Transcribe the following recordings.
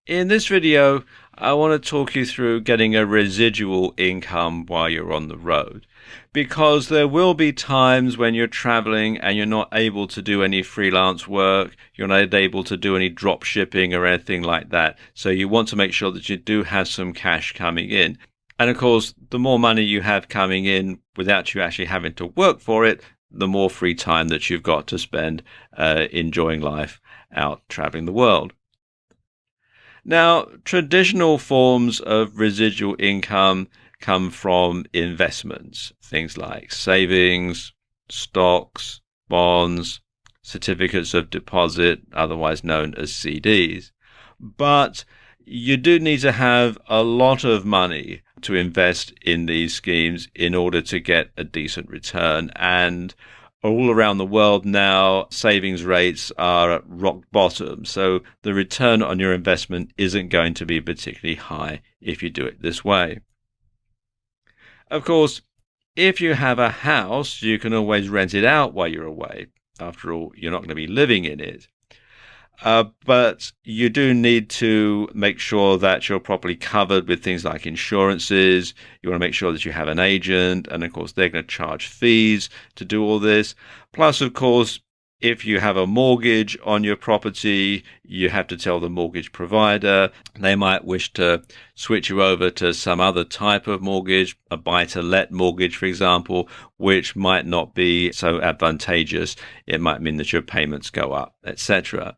In this video, I want to talk you through getting a residual income while you're on the road, because there will be times when you're traveling and you're not able to do any freelance work, you're not able to do any drop shipping or anything like that. So you want to make sure that you do have some cash coming in. And of course, the more money you have coming in without you actually having to work for it, the more free time that you've got to spend enjoying life out traveling the world. Now, traditional forms of residual income come from investments, things like savings, stocks, bonds, certificates of deposit, otherwise known as CDs. But you do need to have a lot of money to invest in these schemes in order to get a decent return. And all around the world now, savings rates are at rock bottom. So the return on your investment isn't going to be particularly high if you do it this way. Of course, if you have a house, you can always rent it out while you're away. After all, you're not going to be living in it. But you do need to make sure that you're properly covered with things like insurances. You want to make sure that you have an agent, and of course, they're going to charge fees to do all this. Plus, of course, if you have a mortgage on your property, you have to tell the mortgage provider. They might wish to switch you over to some other type of mortgage, a buy-to-let mortgage, for example, which might not be so advantageous. It might mean that your payments go up, etc.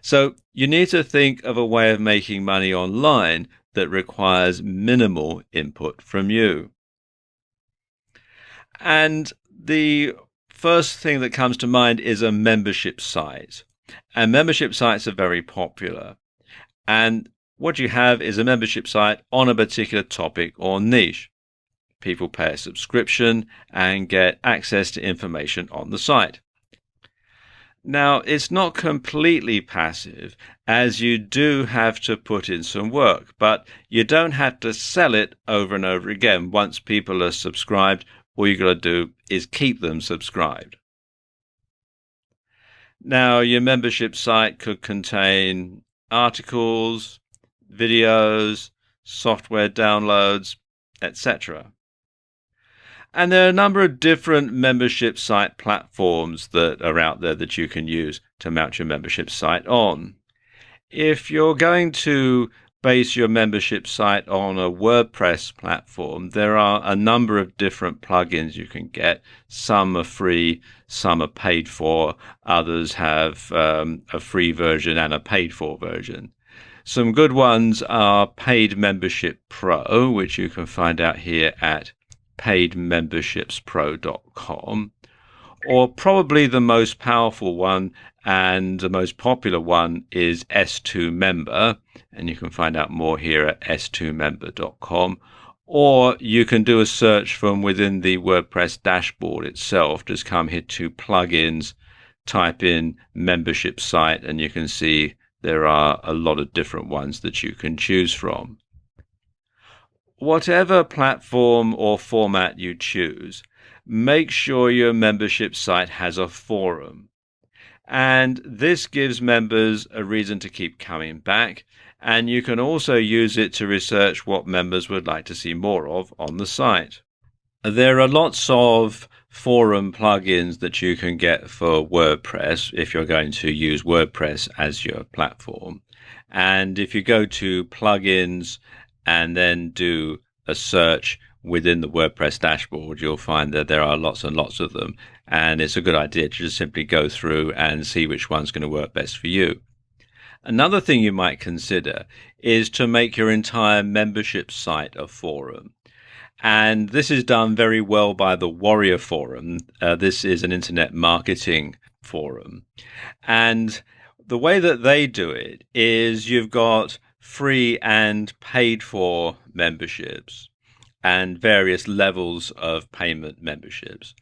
So you need to think of a way of making money online that requires minimal input from you. And the first thing that comes to mind is a membership site. And membership sites are very popular. And what you have is a membership site on a particular topic or niche. People pay a subscription and get access to information on the site. Now, it's not completely passive, as you do have to put in some work, but you don't have to sell it over and over again. Once people are subscribed, all you got to do is keep them subscribed. Now, your membership site could contain articles, videos, software downloads, etc. And there are a number of different membership site platforms that are out there that you can use to mount your membership site on. If you're going to base your membership site on a WordPress platform, there are a number of different plugins you can get. Some are free, some are paid for, others have a free version and a paid for version. Some good ones are Paid Membership Pro, which you can find out here at paidmembershipspro.com, or probably the most powerful one and the most popular one is S2 Member, and you can find out more here at s2member.com, or you can do a search from within the WordPress dashboard itself. Just come here to plugins, type in membership site, and you can see there are a lot of different ones that you can choose from. Whatever platform or format you choose, make sure your membership site has a forum. And this gives members a reason to keep coming back, and you can also use it to research what members would like to see more of on the site. There are lots of forum plugins that you can get for WordPress if you're going to use WordPress as your platform. And if you go to plugins and then do a search within the WordPress dashboard, you'll find that there are lots and lots of them. And it's a good idea to just simply go through and see which one's going to work best for you. Another thing you might consider is to make your entire membership site a forum. And this is done very well by the Warrior Forum. This is an internet marketing forum. And the way that they do it is you've got free and paid for memberships and various levels of payment memberships.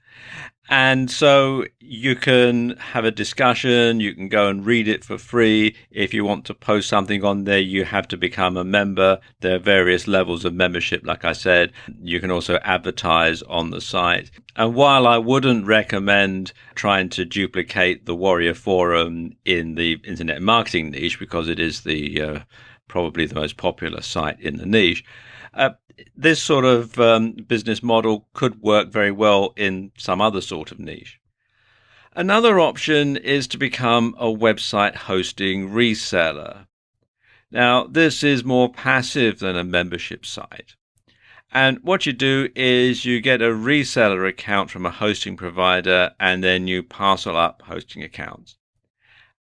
And so you can have a discussion, you can go and read it for free. If you want to post something on there, you have to become a member. There are various levels of membership, like I said. You can also advertise on the site. And while I wouldn't recommend trying to duplicate the Warrior Forum in the internet marketing niche, because it is the probably the most popular site in the niche, this sort of business model could work very well in some other sort of niche. Another option is to become a website hosting reseller. Now, this is more passive than a membership site. And what you do is you get a reseller account from a hosting provider, and then you parcel up hosting accounts.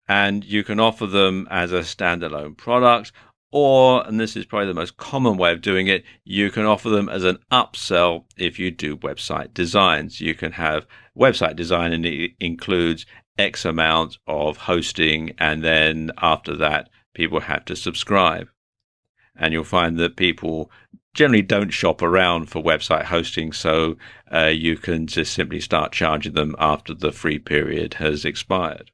And you can offer them as a standalone product, or, and this is probably the most common way of doing it, you can offer them as an upsell if you do website designs. You can have website design and it includes X amount of hosting, and then after that, people have to subscribe. And you'll find that people generally don't shop around for website hosting, so you can just simply start charging them after the free period has expired.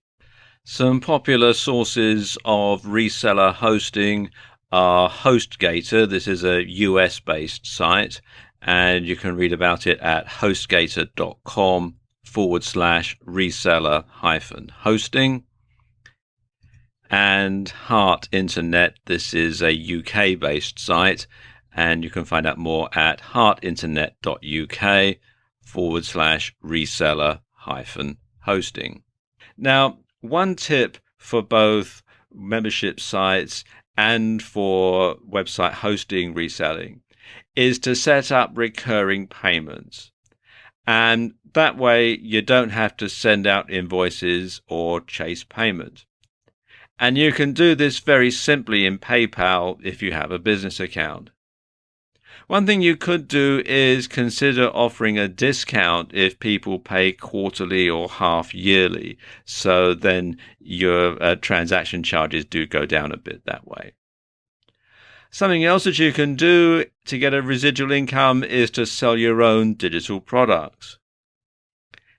Some popular sources of reseller hosting are HostGator. This is a US-based site, and you can read about it at hostgator.com/reseller-hosting. And Heart Internet. This is a UK-based site, and you can find out more at heartinternet.uk/reseller-hosting. Now, one tip for both membership sites and for website hosting reselling is to set up recurring payments. And that way you don't have to send out invoices or chase payment. And you can do this very simply in PayPal if you have a business account. One thing you could do is consider offering a discount if people pay quarterly or half yearly. So then your transaction charges do go down a bit that way. Something else that you can do to get a residual income is to sell your own digital products.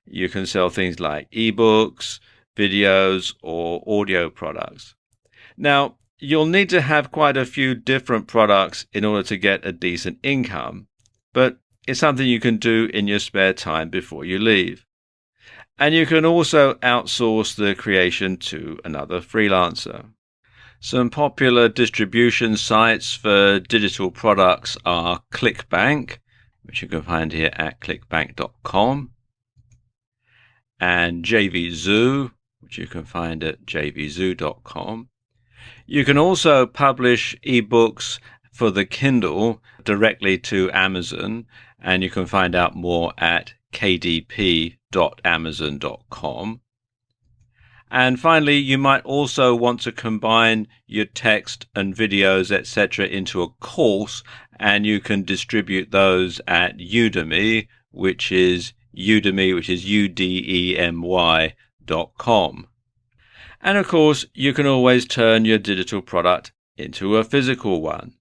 You can sell things like ebooks, videos, or audio products. Now, you'll need to have quite a few different products in order to get a decent income, but it's something you can do in your spare time before you leave. And you can also outsource the creation to another freelancer. Some popular distribution sites for digital products are ClickBank, which you can find here at clickbank.com, and JVZoo, which you can find at jvzoo.com. You can also publish ebooks for the Kindle directly to Amazon, and you can find out more at kdp.amazon.com. And finally, you might also want to combine your text and videos, etc., into a course, and you can distribute those at Udemy, which is udemy.com. And of course, you can always turn your digital product into a physical one.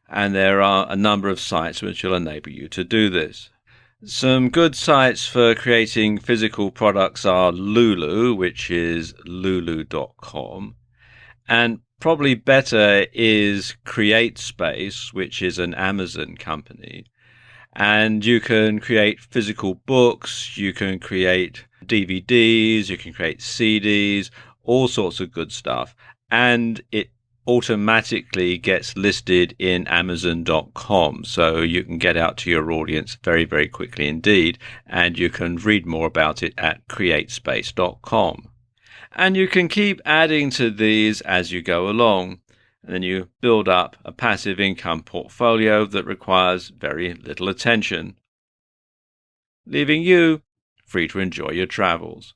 And there are a number of sites which will enable you to do this. Some good sites for creating physical products are Lulu, which is lulu.com. And probably better is CreateSpace, which is an Amazon company. And you can create physical books, you can create DVDs, you can create CDs, all sorts of good stuff, and it automatically gets listed in Amazon.com, so you can get out to your audience very, very quickly indeed, and you can read more about it at createspace.com. And you can keep adding to these as you go along, and then you build up a passive income portfolio that requires very little attention, leaving you free to enjoy your travels.